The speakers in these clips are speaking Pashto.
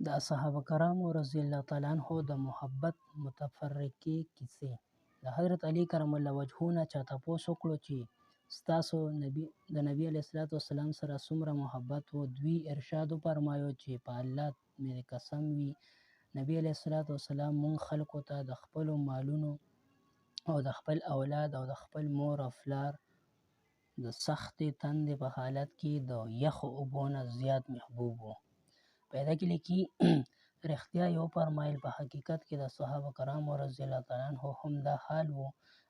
د صحابه کرامو رضی الله تعالی عنهم د محبت متفرقې کیسې. د حضرت علی کرم الله وجهه نه چا تپوس وکړو چې ستاسو د نبی علیه الصلاۃ والسلام سره څومره محبت و. دوی ارشاد وفرمایو چې په الله مې قسم وي نبی علیه الصلاۃ والسلام مونږ خلکو ته د خپلو مالونو او د خپل اولاد او د خپل مور او پلار د سختې تندې په حالت کې د یخو اوبو نه زیات محبوب و. پیدا کې لیکي رښتیا یې وفرمایل په حقیقت کې د صحابه کرامو رضی الله تعالی عنهم هم دا حال و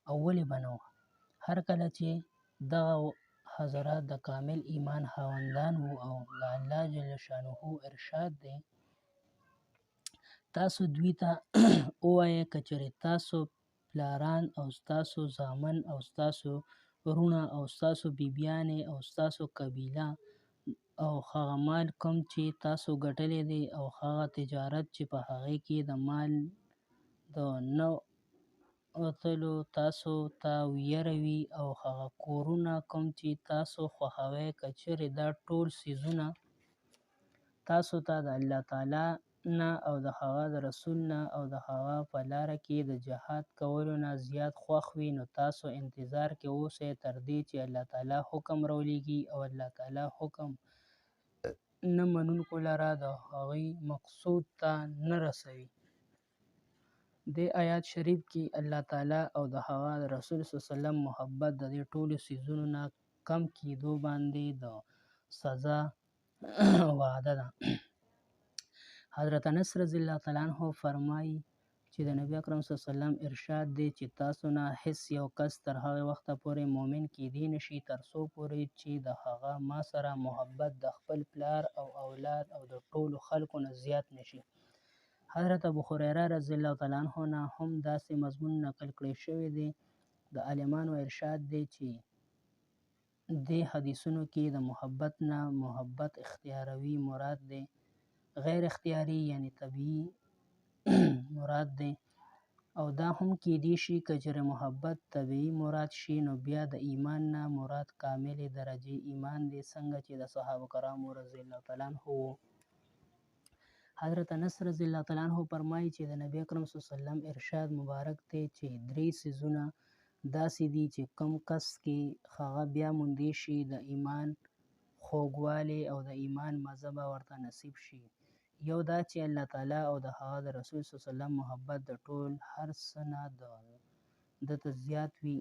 او ولې به نه و. هر کله چې دغه حضرات د کامل ایمان خاوندان وو او د الله جل شانه ارشاد دی تاسو دوی ته ووایئ که چېرې تاسو پلاران او ستاسو زامن او ستاسو ورونه او ستاسو بیبیانې او ستاسو قبیله او هغه مال کوم چې تاسو ګټلی دی او هغه تجارت چې په هغې کې د مال د نه وتلو تاسو ته ویره وي او هغه کورونه کوم چې تاسو خوښوئ که چېرې دا ټول څیزونه تاسو ته د الله تعالی نه او د هغه د رسول نه او د هغه په لاره کې د جهاد کولو نه زیات خوښ وي نو تاسو انتظار کې اوسئ تر دې چې الله تعالی حکم راولېږي او الله تعالی حکم نه منونکو لره د هغوی مقصود ته نه رسوي. دې آیات شریف کې الله تعالی او د هغه د رسول صلی الله علیه وسلم محبت د دې ټولو څیزونو نه کم کېدو باندې د سزا وعده ده. حضرت انس رضی الله تعالی عنه فرمایي چې د نبی اکرم صلی الله علیه وسلم ارشاد دی چې تاسو نه هیڅ یو کس تر هغه وخته پورې مؤمن کېدی نشي تر څو پورې چې د هغه ما سره محبت د خپل پلار او اولاد او د ټولو خلکو نه زیات نشي. حضرت ابو هریره رضی الله تعالی عنه نه هم داسې مضمون نقل کړی شوی دی. د عالمانو ارشاد دی چې دې حدیثونو کې د محبت نه محبت اختیاروي مراد دی، غیر اختیاري یعنی طبیعي مراد دی. او دا هم کېدی شي که چېرې محبت طبیعي مراد شي نو بیا د ایمان نه مراد کاملې درجې ایمان دی څنګه چې د صحابه کرامو رضی الله تعالی عنهم وو. حضرت انس رضی الله تعالی عنه فرمایي چې د نبی اکرم صلی الله علیه وسلم ارشاد مبارک دی چې 3 څیزونه داسې دي چې کوم کس کې هغه بیا موندی شي د ایمان خوږوالی او د ایمان مزه به ورته نصیب شي. یو دا چې الله تعالی او د هغه د رسول صلی الله علیه وسلم محبت د ټول هر څه نه دته زیات وي.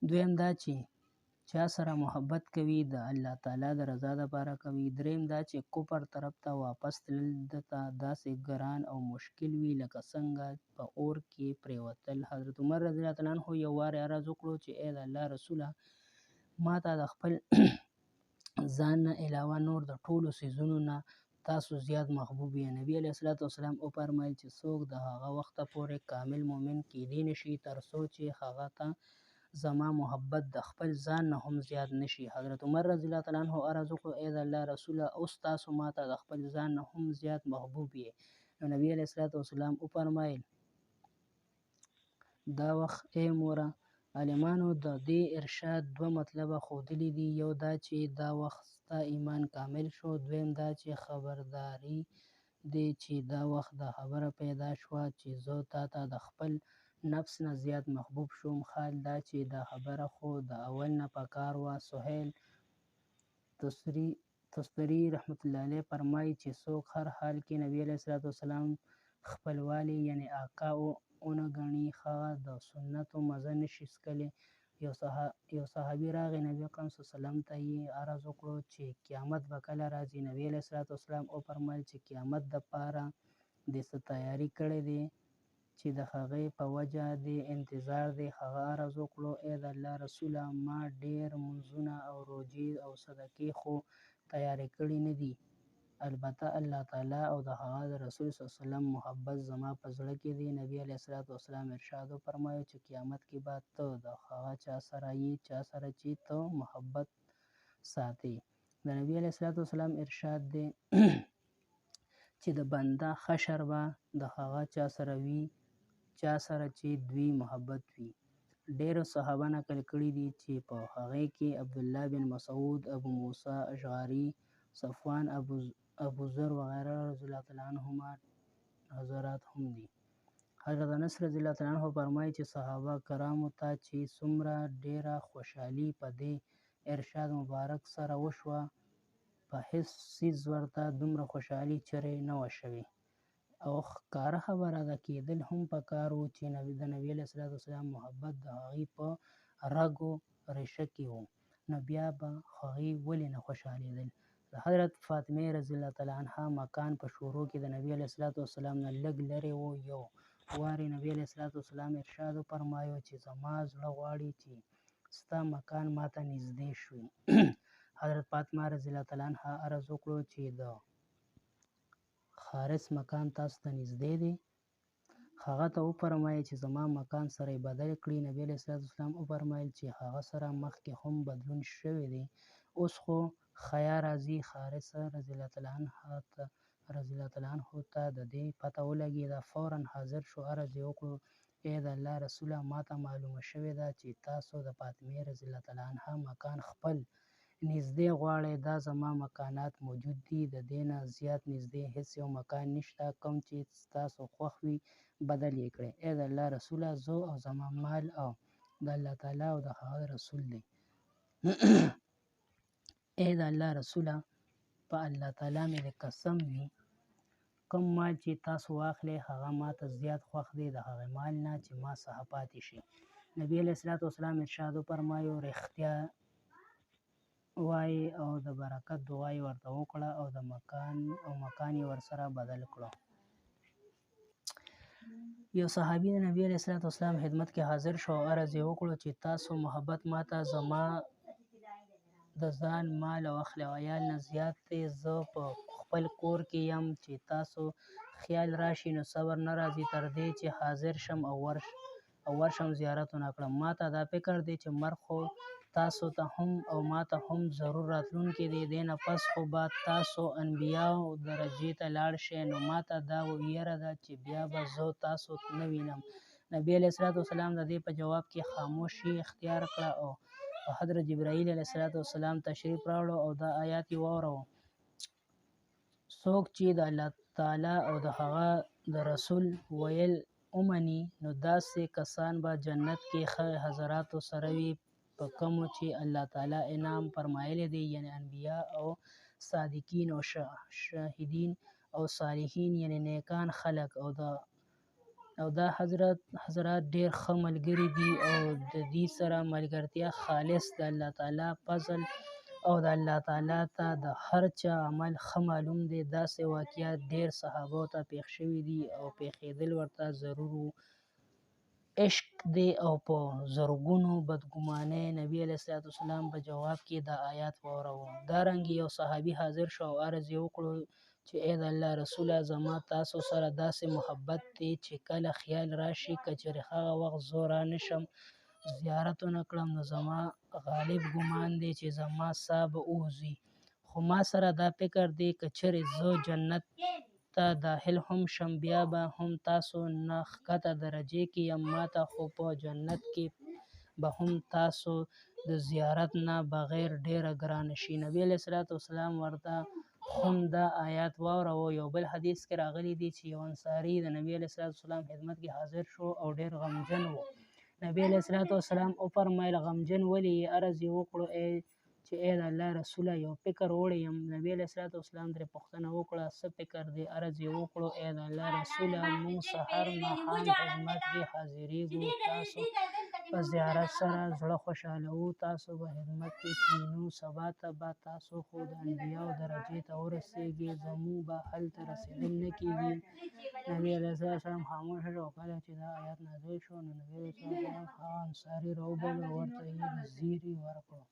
دویم دا چې چا سره محبت کوي د الله تعالی د رضا دپاره کوي. دریم دا چې کفر طرف ته واپس تلل دته داسې ګران او مشکل وي لکه څنګه په اور کې پرېوتل. حضرت عمر رضی الله تعالی عنه یو وارې عرض وکړو چې ای د الله رسوله ما ته د خپل ځان نه علاوه نور د ټولو څیزونو نه تاسو زیات محبوب یې. نبي علیه الصلاۃ والسلام وفرمایل چې څوک د هغه وخته پورې کامل مؤمن کېدی نشي تر څو چې هغه ته زما محبت د خپل ځان نه هم زیات نشي. حضرت عمر رضی الله تعالی عنه عرض وکړو ای د الله رسوله اوس تاسو ما ته د خپل ځان نه هم زیات محبوب یې. نو نبي علیه الصلاۃ والسلام وفرمایل دا وخت ای موره عالمانو د دې ارشاد 2 مطلبه ښودلي دي. یو دا چې دا وخت ستا ایمان کامل شو. دویم دا چې خبرداری دی چې دا وخت دا خبره پیدا شوه چې زه تا ته د خپل نفس نه زیات محبوب شوم. حال دا چې دا خبره خو د اول نه پکار وه. سهیل تستري رحمت الله علیه فرمایي چې څوک هر حال کې نبي علیه الصلاۃ والسلام خپلوالی یعنی آقا ونه ګڼي هغه د سنتو مزه نشي څکلی. یو صحابي راغی نبي اکرم صلی الله علیه وسلم ته یې عرض وکړو چې قیامت به کله راځي. نبي علیه الصلاۃ والسلام وفرمایل چې قیامت دپاره دې څه تیاري کړې دی چې د هغې په وجه دې انتظار دی. هغه عرض وکړو ای د الله رسوله ما ډېر منځونه او روژې او صدقې خو تیارې کړي نه دي، البته الله تعالی او د هغه د رسول صلی الله علیه وسلم محبت زما په زړه کې دی. نبي علیه الصلاۃ والسلام ارشاد وفرمایو چې قیامت کې به ته د هغه چا سره یې چا سره چې ته محبت ساتې. د نبي علیه الصلاۃ والسلام ارشاد دی چې د بنده حشر به د هغه چا سره وي چا سره چې دوی محبت وي. ډېرو صحابه نقل کړي دي چې په هغې کې عبدالله بن مسعود، ابو موسی اشعري صفوان، ابوذر وغیره رضی الله تعالی عنهما حضرات هم دي. حضرت انس رضی الله تعالی عنه فرمایي چې صحابه کرامو ته چې څومره ډیره خوشحالي په دې ارشاد مبارک سره وشوه، په هیڅ څیز ورته دومره خوشحالي چرې نه وه شوې. او ښکاره خبره ده، کېدل هم پکار و چې د نبي علیه صلات وسلام محبت د هغې په رګو ریشه کې و، نو بیا به هغې ولې نه خوشحالېدل. د حضرت فاطمې رضی الله تعالی عنها مکان په شروع کې د نبي علیه صلات وسلام نه لږ لرې و. یو وارې نبي علیه صلات وسلام ارشاد وفرمایو چې زما زړه غواړي چې ستا مکان ماته نږدې شوي. حضرت فاطمه رضی الله تعالی عنها عرض وکړو چې د حارث مکان تاسو ته نږدې دی؟ هغه ته وفرمایل چې زما مکان سره یې بدل کړي. نبي علیه صلات وسلام وفرمایل چې هغه سره مخکې هم بدلون شوی دی، اوس خو خیا راځي. حارث رضی الله تعالی عنه ته د دې پته ولګېده، فورا حاضر شو. عرض یې وکړو ای د الله رسوله، ماته معلومه شوې ده چې تاسو د فاطمې رضی الله تعالی عنها مکان خپل نږدې غواړئ. دا زما مکانات موجود دي، د دې نه زیات نږدې هیڅ یو مکان نشته، کوم چې ستاسو خوښ وي بدل یې کړئ. ای د الله رسوله، زه او زما مال او د الله تعالی او د هغه رسول دی. ای د الله رسوله، په الله تعالی مې د قسم وي، کوم مال چې تاسو واخلئ هغه ماته زیات خوښ دی د هغه مال نه چې ما څخه پاتې شي. نبي علیه صلات وسلام ارشاد وفرمایو رښتیا وایي، او د برکت دعا یې ورته وکړه او مکان یې ورسره بدل کړو. یو صحابي د نبي علیه صلات وسلام خدمت کې حاضر شو او عرض یې وکړو چې تاسو محبت ماته زما د ځان مال او اهل او عیال نه زیات دی. زه په خپل کور کې یم، چې تاسو خیال راشي نو صبر نه راځي تر دې چې حاضر شم او ورشم زیارت ونه کړم. ما ته دا فکر دی چې مرګ خو تاسو ته هم او ما ته هم ضرور راتلونکی دی، دې نه پس خو به تاسو انبیاو درجې ته لاړ شئ. نو ما ته دا ویره ده چې بیا به زه تاسو نه وینم. نبي علیه صلات وسلام د دې په جواب کې خاموشي اختیار کړه او حضرت جبرائیل علیه صلات وسلام تشریف راوړو او دا آیات یې واورو: څوک چې د الله تعالی او د هغه د رسول ویل ومني، نو داسې کسان به جنت کې ښه حضراتو سره وي، په کومو چې الله تعالی انعام فرمایلی دی، یعنی انبیا او صادقین او شاهدین او صالحین، یعنی نیکان خلک. او دا حضرات ډیر ښه ملګري دي او د دې سره ملګرتیا خالص د الله تعالی فضل او د الله تعالی ته د هر چا عمل ښه معلوم دی. داسې واقعات ډیر صحابو ته پیښ شوي دي او پیښیدل ورته ضرور وو. عشق دی او په زرګونو بدګمانۍ نبي علیه صلات وسلام په جواب کې دا آیات واورو. دارنګې یو صحابي حاضر شو او عرض یې وکړو چې ای د الله رسوله، زما تاسو سره داسې محبت دی چې کله خیال راشي که چېرې هغه وخت زه رانشم زیارت ونه کړم، نو زما غالب ګمان دی چې زما ساه به ووځي. خو ما سره دا فکر دی که چېرې زه جنت ته داخل هم شم، بیا به هم تاسو نه ښکته درجې کې یم. ما ته خو په جنت کې به هم تاسو د زیارت نه بغیر ډیره ګرانه شي. نبي علیه صلات وسلام ورته هم دا آیات واورو. یو بل حدیث کې راغلی دی چې یو انصاري د نبي علیه صلات وسلام خدمت کې حاضر شو او ډیر غمجن و. نبي علیه صلات وسلام وفرمایل غمجن ولې یې؟ عرض یې وکړو چې ای د الله رسوله، یو فکر وړی یم. نبي علیه صلات وسلام ترې پوښتنه وکړه څه فکر دی؟ عرض یې وکړو ای د الله رسوله، موږ سحر ماښام خدمت کې حاضرېږو، تاسو په زیارت سره زړه خوشحالوو، تاسو په خدمت کې کښېنو، سبا ته به تاسو خو د انبیاو درجې ته ورسېږئ، زموږ به هلته رسېدل نه کېږي. نبي علیه صلات وسلام خاموشه شو. کله چې دا آیات نازل شو نو نبي علیه صلات وسلام هغه انصاري راوبلل او ورته یې د زیري ورکړو.